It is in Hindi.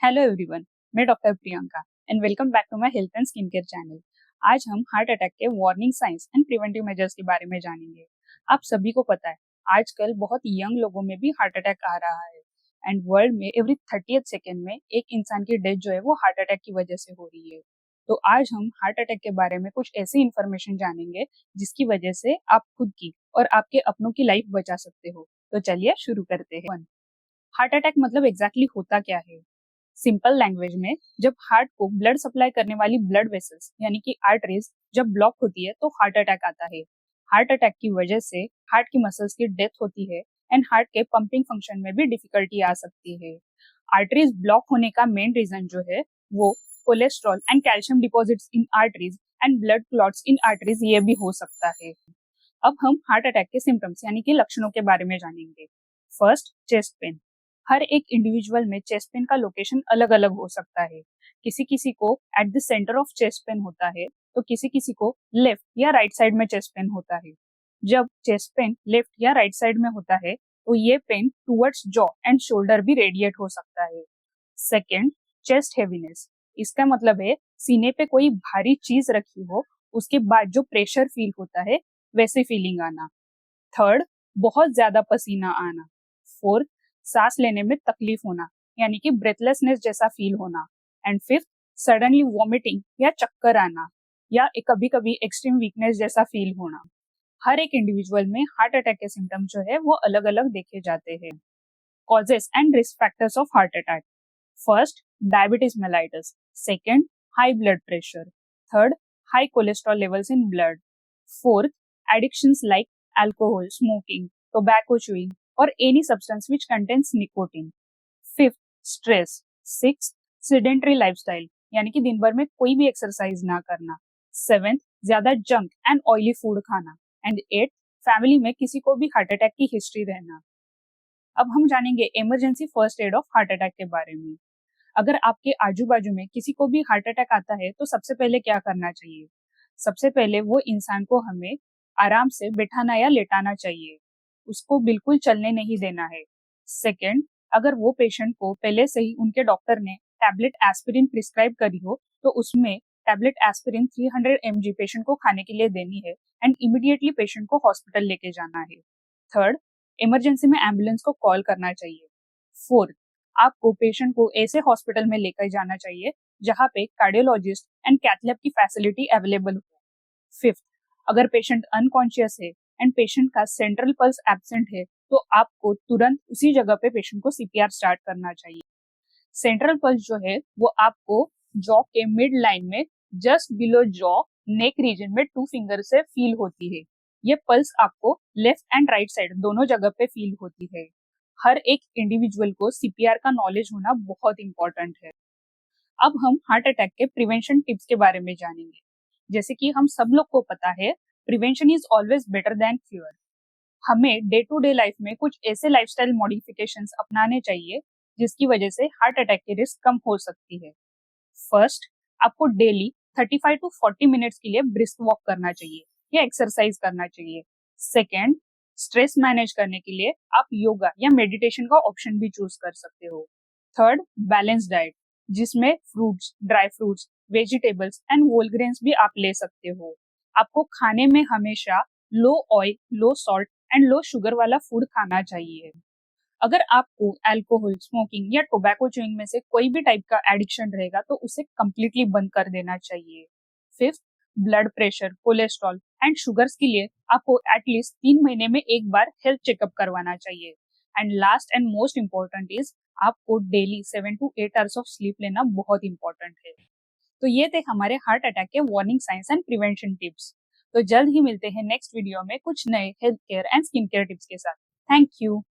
हेलो एवरीवन, मैं doctor Priyanka and welcome back to my health and skin care channel. आज हम हार्ट अटैक के warning signs and preventive measures के बारे में जानेंगे। आप सभी को पता है, आजकल बहुत यंग लोगों में भी हार्ट अटैक आ रहा है एंड वर्ल्ड में एवरी 30th सेकेंड में एक इंसान की डेथ जो है वो हार्ट अटैक की वजह से हो रही है। तो आज हम हार्ट अटैक के बारे में कुछ ऐसी इन्फॉर्मेशन जानेंगे जिसकी वजह से आप खुद की और आपके अपनों की लाइफ बचा सकते हो। तो चलिए शुरू करते हैं। हार्ट अटैक मतलब एग्जैक्टली होता क्या है? सिंपल लैंग्वेज में, जब हार्ट को ब्लड सप्लाई करने वाली ब्लड वेसल्स यानी कि आर्टरीज जब ब्लॉक होती है तो हार्ट अटैक आता है। हार्ट अटैक की वजह से हार्ट की मसल्स की डेथ होती है एंड हार्ट के पंपिंग फंक्शन में भी डिफिकल्टी आ सकती है। आर्टरीज ब्लॉक होने का मेन रीजन जो है वो cholesterol and calcium deposits in arteries and blood clots in arteries ये भी हो सकता है। अब हम हार्ट अटैक के सिम्टम्स यानी कि लक्षणों के बारे में जानेंगे। First, chest pain. हर एक इंडिविजुअल में चेस्ट पेन का लोकेशन अलग अलग हो सकता है। किसी किसी को at the centre of chest pain होता है तो किसी किसी को लेफ्ट या राइट साइड में चेस्ट पेन होता है। जब चेस्ट पेन लेफ्ट या राइट साइड में होता है तो ये pain towards jaw and shoulder भी रेडिएट हो सकता है। Second, chest heaviness. इसका मतलब है सीने पे कोई भारी चीज रखी हो, उसके बाद जो प्रेशर फील होता है वैसे फीलिंग आना। थर्ड, बहुत ज्यादा पसीना आना। फोर्थ, सांस लेने में तकलीफ होना यानी कि ब्रेथलेसनेस जैसा फील होना। एंड फिफ्थ, सडनली वॉमिटिंग या चक्कर आना या कभी कभी एक्सट्रीम वीकनेस जैसा फील होना। हर एक इंडिविजुअल में हार्ट अटैक के सिम्टम जो है वो अलग अलग देखे जाते हैं। Causes and risk factors of heart attack. First, diabetes mellitus. Second, high blood pressure. Third, high cholesterol levels in blood. Fourth, addictions like alcohol, smoking, tobacco chewing, or any substance which contains nicotine. Fifth, stress. Sixth, sedentary lifestyle यानी कि दिन भर में कोई भी एक्सरसाइज ना करना। सेवेंथ, ज्यादा जंक एंड ऑयली फूड खाना। एंड एट, फैमिली में किसी को भी हार्ट अटैक की हिस्ट्री रहना। अब हम जानेंगे emergency first aid of heart attack के बारे में। अगर आपके आजू बाजू में किसी को भी हार्ट अटैक आता है तो सबसे पहले क्या करना चाहिए? सबसे पहले वो इंसान को हमें आराम से बिठाना या लेटाना चाहिए, उसको बिल्कुल चलने नहीं देना है। सेकेंड, अगर वो पेशेंट को पहले से ही उनके डॉक्टर ने टैबलेट एस्पिरिन प्रिस्क्राइब करी हो तो उसमें टैबलेट एस्पिरिन 300 mg पेशेंट को खाने के लिए देनी है एंड इमिडिएटली पेशेंट को हॉस्पिटल लेके जाना है। थर्ड, इमरजेंसी में एम्बुलेंस को कॉल करना चाहिए। फोर्थ, आपको पेशेंट को ऐसे हॉस्पिटल में लेकर जाना चाहिए जहां पे कार्डियोलॉजिस्ट एंड कैथ की फैसिलिटी अवेलेबल हो। फिफ्थ, अगर पेशेंट अनकॉन्शियस है एंड पेशेंट का सेंट्रल पल्स एब्सेंट है तो आपको तुरंत उसी जगह पे पेशेंट को सीपीआर स्टार्ट करना चाहिए। सेंट्रल पल्स जो है वो आपको जॉ के मिड लाइन में just below jaw neck region में 2 फिंगर से फील होती है। ये पल्स आपको लेफ्ट एंड राइट साइड दोनों जगह पे फील होती है। हर एक इंडिविजुअल को सीपीआर का नॉलेज होना बहुत इंपॉर्टेंट है। अब हम हार्ट अटैक के प्रिवेंशन टिप्स के बारे में जानेंगे। जैसे कि हम सब लोग को पता है, prevention is always better than cure. हमें डे टू डे लाइफ में कुछ ऐसे लाइफस्टाइल मॉडिफिकेशंस अपनाने चाहिए जिसकी वजह से हार्ट अटैक की रिस्क कम हो सकती है। फर्स्ट, आपको डेली 35 टू 40 मिनट्स के लिए ब्रिस्क वॉक करना चाहिए या एक्सरसाइज करना चाहिए। सेकेंड, स्ट्रेस मैनेज करने के लिए आप योगा या मेडिटेशन का ऑप्शन भी चूज कर सकते हो। थर्ड, बैलेंस डाइट जिसमें fruits, dry fruits, vegetables and whole grains भी आप ले सकते हो। आपको खाने में हमेशा low oil, low salt and low sugar वाला फूड खाना चाहिए। अगर आपको अल्कोहल, स्मोकिंग या टोबैको च्यूइंग में से कोई भी टाइप का एडिक्शन रहेगा तो उसे कम्प्लीटली बंद कर देना चाहिए। Fifth, blood pressure, cholesterol and sugars के लिए आपको एटलीस्ट 3 महीने में एक बार हेल्थ चेकअप करवाना चाहिए। And last and most important is आपको daily 7 to 8 hours of sleep लेना बहुत इंपॉर्टेंट है। तो ये थे हमारे हार्ट अटैक के warning signs and prevention tips. तो जल्द ही मिलते हैं नेक्स्ट वीडियो में कुछ नए health care and skin care tips के साथ। Thank you.